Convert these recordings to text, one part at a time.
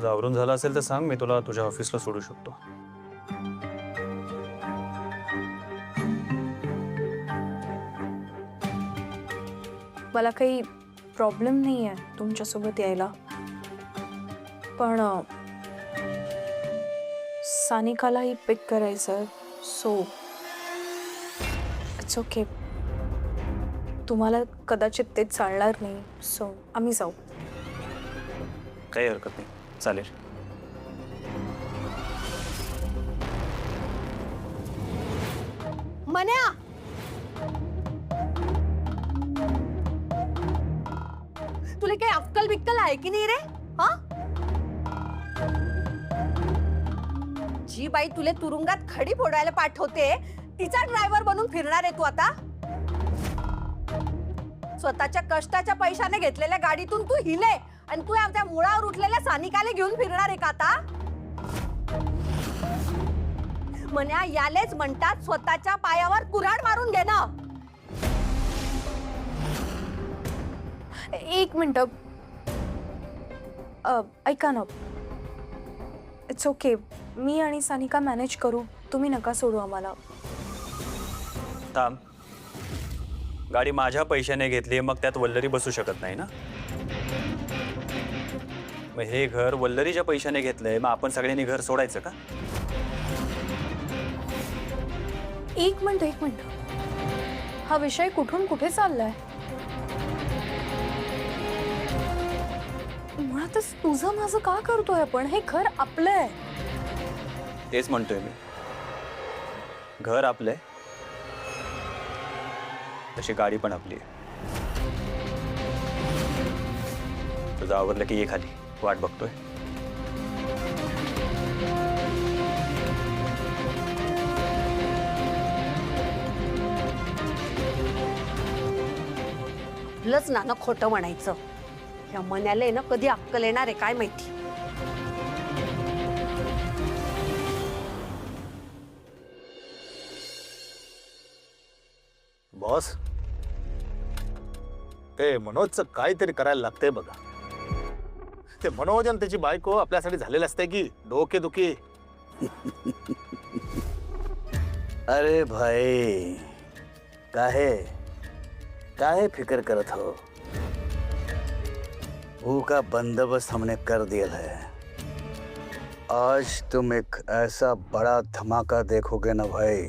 तुझं आवरून झालं असेल तर सांग, मी तुला तुझ्या ऑफिसला सोडू शकतो. मला काही प्रॉब्लेम नाही आहे तुमच्यासोबत यायला, पण सानिकालाही पिक करायचं, सो इट्स ओके. तुम्हाला कदाचित ते चालणार नाही, सो आम्ही जाऊ. काही हरकत नाही, चालेल. मन्या, तुला काही अक्कल बिक्कल आहे की नाही रे? हा, जी बाई तुले तुरुंगात खडी फोडायला पाठवते तिचा ड्रायव्हर बनून फिरणार आहे तू आता? स्वतःच्या कष्टाच्या पैशाने घेतलेल्या गाडीतून तू हिले आणि तू आमच्या मुळावर उठलेल्या सानिकाला घेऊन फिरणार आहे का आता? मन्या, यालेच म्हणतात स्वतःच्या पायावर कुऱ्हाड मारून घेणं. एक मिनिट, ऐका ना. इट्स ओके, मी आणि सानिका मॅनेज करू, तुम्ही नका सोडू आम्हाला. थांब, गाडी माझ्या पैशाने घेतली, मग त्यात वल्लरी बसू शकत नाही ना. मग हे घर वल्लरीच्या पैशाने घेतलंय, मग आपण सगळ्यांनी घर सोडायचं का? एक मिनिट, हा विषय कुठून कुठे चाललाय? मुळातच तुझं माझं का करतोय आपण? हे घर आपलं आहे. तेच म्हणतोय मी, घर आपलंय तशी गाडी पण आपली आहे. तुझं आवरलं की ये खाली, वाट बघतोय. लच ना खोटं म्हणायचं. या मन्याला ना कधी अक्कल येणार आहे काय माहिती. बॉस, ते मनोजचं काहीतरी करायला लागतंय बघा. ते मनोज आणि त्याची बायको आपल्यासाठी झालेलं असते की डोकेदुखी. अरे भाई, काहे काहे फिक्र करत हो? वो का बंदोबस्त हमने कर दिया है. आज तुम एक ऐसा बड़ा धमाका देखोगे ना भाई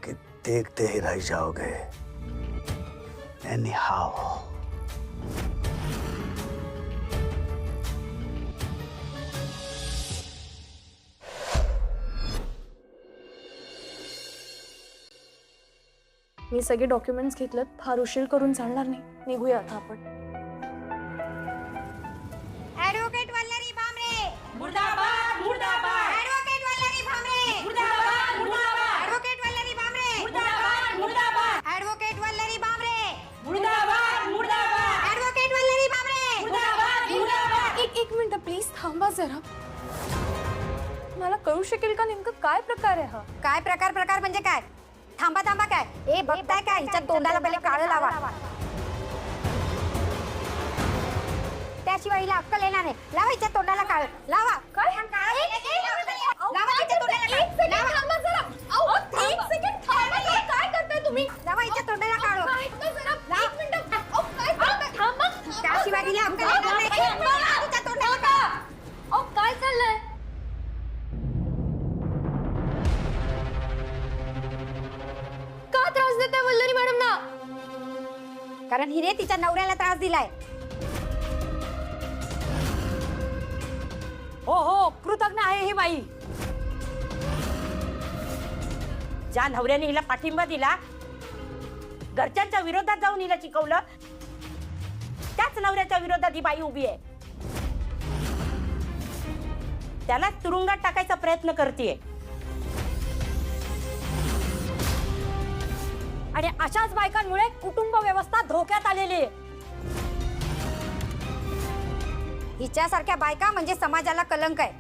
कि देखते ही रह जाओगे. Anyhow. मी सगळे डॉक्युमेंट्स घेतलेत, फार उशीर करून चालणार नाही. निघूया आता आपण. ॲडव्होकेट वल्लरी भामरे मुर्दाबाद मुर्दाबाद. ॲडव्होकेट वल्लरी भामरे मुर्दाबाद मुर्दाबाद. ॲडव्होकेट वल्लरी भामरे मुर्दाबाद मुर्दाबाद. ॲडव्होकेट वल्लरी भामरे मुर्दाबाद मुर्दाबाद. ॲडव्होकेट वल्लरी भामरे मुर्दाबाद मुर्दाबाद. एक मिनिट प्लीज थांबा जरा. मला कळू शकेल का नेमकं काय प्रकार आहे हा? काय प्रकार म्हणजे काय? थांबा काय? ए बघताय काय? हिच्या तोंडाला पहिले काळं लावा, त्याशिवाय हिला अक्कल येणार नाही. लावा हिच्या तोंडाला काळं लावा. काय लावा हिच्या तोंडाला काळं लावा. काय करताय तुम्ही? लावा हिच्या तोंडाला काळं. त्याशिवाय हिला अक्कल येणार नाही. हिच्या तोंडाला काळं. काय चाललंय? का त्रास देताय वल्लरी मॅडम ना? कारण हिने तिच्या नवऱ्याला त्रास दिलाय. हो, कृतज्ञ आहे ही बाई. ज्या नवऱ्याने हिला पाठिंबा दिला, घरच्यांच्या विरोधात जाऊन हिला शिकवलं, त्याच नवऱ्याच्या विरोधात ही बाई उभी आहे. त्याला तुरुंगात टाकायचा प्रयत्न करतेय. आणि अशाच बायकांमुळे कुटुंब व्यवस्था धोक्यात आलेली आहे. हिच्यासारख्या बायका म्हणजे समाजाला कलंक आहे.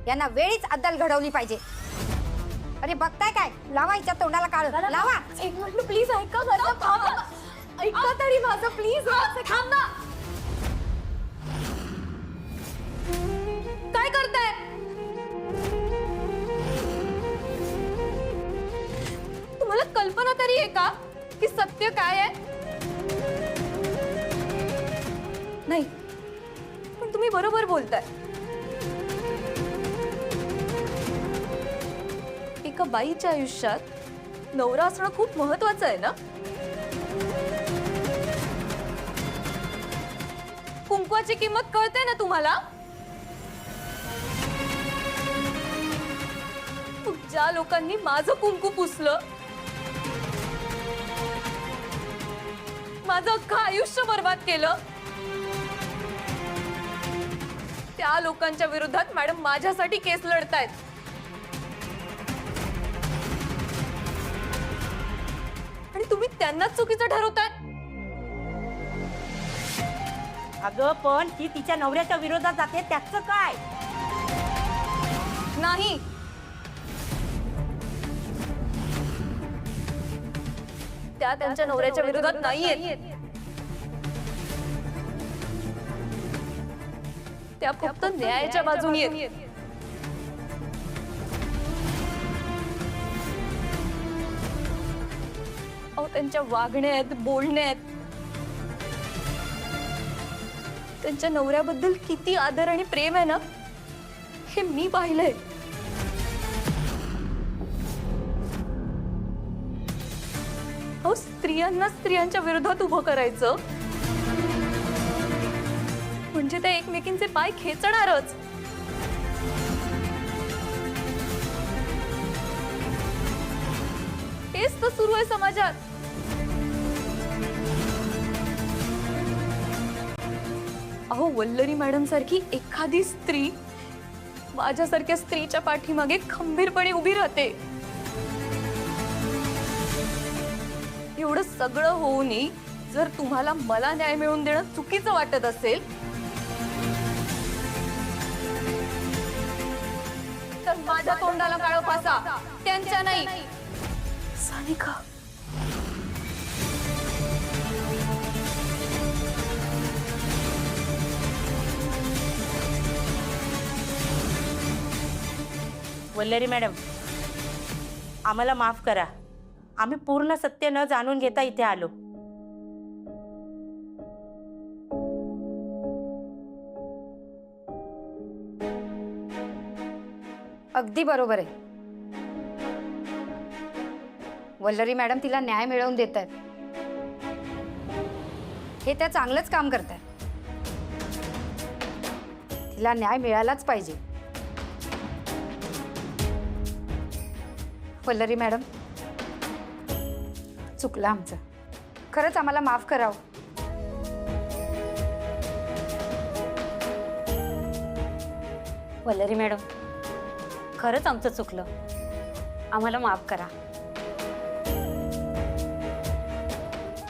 यांना वेळीच अद्दल घडवली पाहिजे. अरे बघताय काय? लावा हिच्या तोंडाला काळं लावा. एक मिनिट प्लीज ऐका. ऐका तरी माझं प्लीज. थांबा. कल्पना तरी आहे का की सत्य काय आहे? नाही, पण तुम्ही बरोबर बोलताय. एका बाईच्या आयुष्यात नवरा असणं खूप महत्वाचं आहे ना. कुंकवाची किंमत कळते ना तुम्हाला? ज्या लोकांनी माझं कुंकू पुसलं, माझं अख्खं आयुष्य बर्बाद केलं, त्या लोकांच्या विरोधात मॅडम माझ्यासाठी केस लढतायत. आणि तुम्ही त्यांनाच चुकीचं ठरवताय. अगं पण ती तिच्या नवऱ्याच्या विरोधात जाते, त्याचं काय? नाही, त्या त्यांच्या नवऱ्याच्या विरोधात नाहीयेत. त्या फक्त न्यायाच्या बाजूने आहेत. अहो, त्यांच्या वागण्यात, बोलण्यात त्यांच्या नवऱ्याबद्दल किती आदर आणि प्रेम आहे ना, हे मी पाहिलंय. अहो, स्त्रियांना स्त्रियांच्या विरोधात उभं करायचं म्हणजे त्या एकमेकींचे पाय खेचणारच. तेच तर सुरू आहे समाजात. अहो, वल्लरी मॅडम सारखी एखादी स्त्री माझ्यासारख्या स्त्रीच्या पाठीमागे खंबीरपणे उभी राहते. एवढं सगळं होऊनही जर तुम्हाला मला न्याय मिळवून देणं चुकीचं वाटत असेल तर माझ्या तोंडाला काळं फासा, त्यांच्या नाही. सानिका, वल्लरी मॅडम, आम्हाला माफ करा. आम्ही पूर्ण सत्य न जाणून घेता इथे आलो. अगदी बरोबर आहे. वल्लरी मॅडम तिला न्याय मिळवून देत आहेत. हे त्या चांगलंच काम करत आहेत. तिला न्याय मिळालाच पाहिजे. वल्लरी मॅडम, चुकलं आमचं. खरंच आम्हाला माफ करावं. वल्लरी मॅडम, खरंच आमचं चुकलं. आम्हाला माफ करा.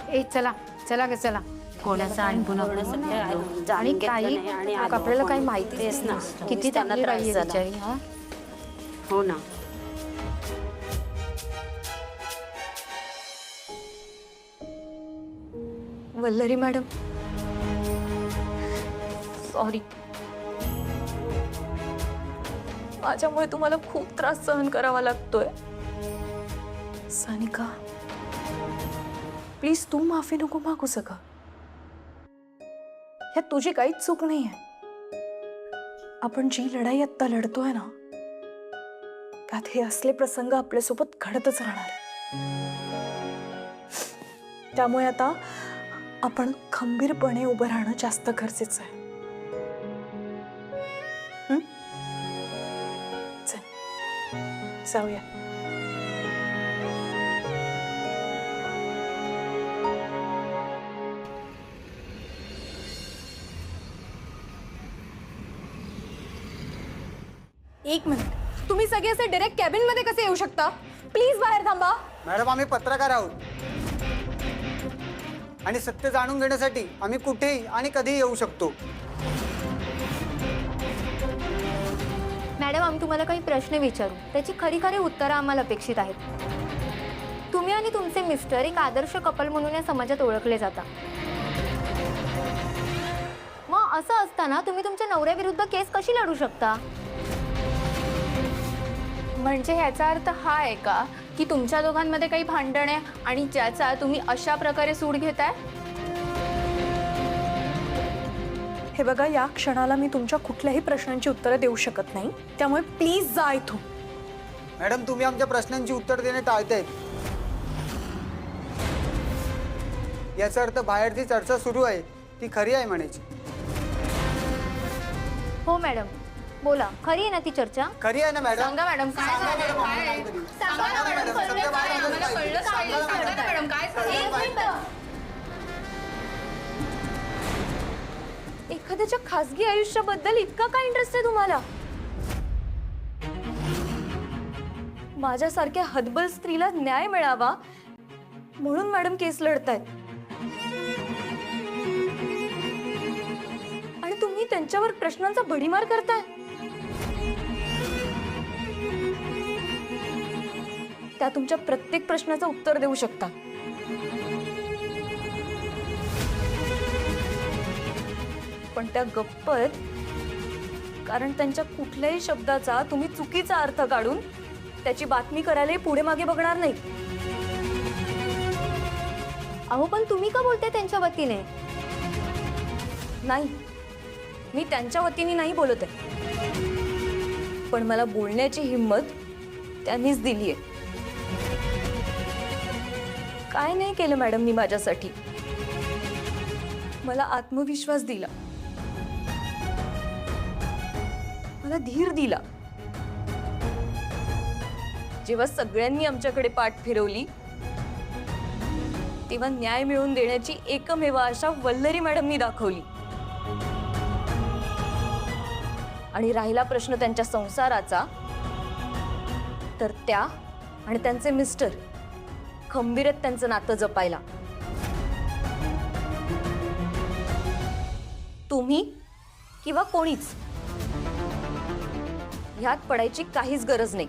ए चला चला ग चला. कोणाचं ऐकून आणि काही आपल्याला काही माहितीच नाही. किती चांगली बाई आहे बिचारी. हा, हो ना. Vallari madam, sorry. माझ्यामुळे तुम्हाला खूप त्रास सहन करावा लागतोय. सानिका, प्लीज तू माफी नको मागू. सगळं ह्यात तुझी काहीच चूक नाहीये. आपण जी लढाई आता लढतोय ना, त्यात हे असले प्रसंग आपल्यासोबत घडतच राहणार. त्यामुळे आता आपण खंबीरपणे उभं राहणं जास्त गरजेचं आहे. चल, जाऊया. एक मिनिट, तुम्ही सगळे असे डायरेक्ट कॅबिन मध्ये कसे येऊ शकता? प्लीज बाहेर थांबा. मॅडम, आम्ही पत्रकार आहोत आणि सत्य जाणून घेण्यासाठी आम्ही कुठेही आणि कधीही येऊ शकतो. मॅडम, आम्ही तुम्हाला काही प्रश्न विचारू, त्याची खरी खरी उत्तरं आम्हाला अपेक्षित आहेत. तुम्ही आणि तुमचे मिस्टर एक आदर्श कपल म्हणून या समाजात ओळखले जाता. मग असं असताना तुम्ही तुमच्या नवऱ्याविरुद्ध केस कशी लढू शकता? म्हणजे ह्याचा अर्थ हा आहे का की तुमच्या दोघांमध्ये काही भांडण आहे आणि ज्याचा तुम्ही अशा प्रकारे सूड घेताय? हे बघा, या क्षणाला मी तुमच्या कुठल्याही प्रश्नांची उत्तरं देऊ शकत नाही, त्यामुळे प्लीज जा इथून. मॅडम, तुम्ही आमच्या प्रश्नांची उत्तर देणे टाळतायत. याचा अर्थ बाहेर जी चर्चा सुरू आहे ती खरी आहे म्हणायची. हो मॅडम, बोला. खरी आहे ना ती चर्चा? खरी आहे ना मॅडम? सांगा मॅडम, काय झालंय? काय आहे? सांगा ना मॅडम, खरं काय आहे? आम्हाला कळलंच पाहिजे. सांगा ना मॅडम, काय झालंय? एक मिनिट. एखाद्याच्या खासगी आयुष्याबद्दल इतका काय इंटरेस्ट आहे तुम्हाला? माझ्यासारख्या हतबल स्त्रीला न्याय मिळावा म्हणून मॅडम केस लढतायत, आणि तुम्ही त्यांच्यावर प्रश्नांचा भडीमार करताय. त्या तुमच्या प्रत्येक प्रश्नाचं उत्तर देऊ शकता, पण त्या गप्प आहेत कारण त्यांच्या कुठल्याही शब्दाचा तुम्ही चुकीचा अर्थ काढून त्याची बातमी करायला पुढे मागे बघणार नाही. अहो, पण तुम्ही का बोलताय त्यांच्या वतीने? नाही, मी त्यांच्या वतीने नाही बोलत आहे, पण मला बोलण्याची हिंमत त्यांनीच दिली आहे. काय नाही केलं मॅडम मी माझ्यासाठी? मला आत्मविश्वास दिला, मला धीर दिला. जेव्हा सगळ्यांनी आमच्याकडे पाठ फिरवली तेव्हा न्याय मिळवून देण्याची एकमेव आशा वल्लरी मॅडमनी दाखवली. आणि राहिला प्रश्न त्यांच्या संसाराचा, तर त्या आणि त्यांचे मिस्टर खंबीर आहेत त्यांचं नातं जपायला. तुम्ही किंवा कोणीच ह्यात पडायची काहीच गरज नाही.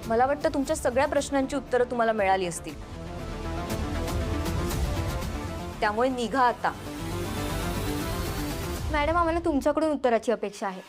मला वाटतं तुमच्या सगळ्या प्रश्नांची उत्तरं तुम्हाला मिळाली असतील, त्यामुळे निघा आता. मॅडम, आम्हाला तुमच्याकडून उत्तराची अपेक्षा आहे.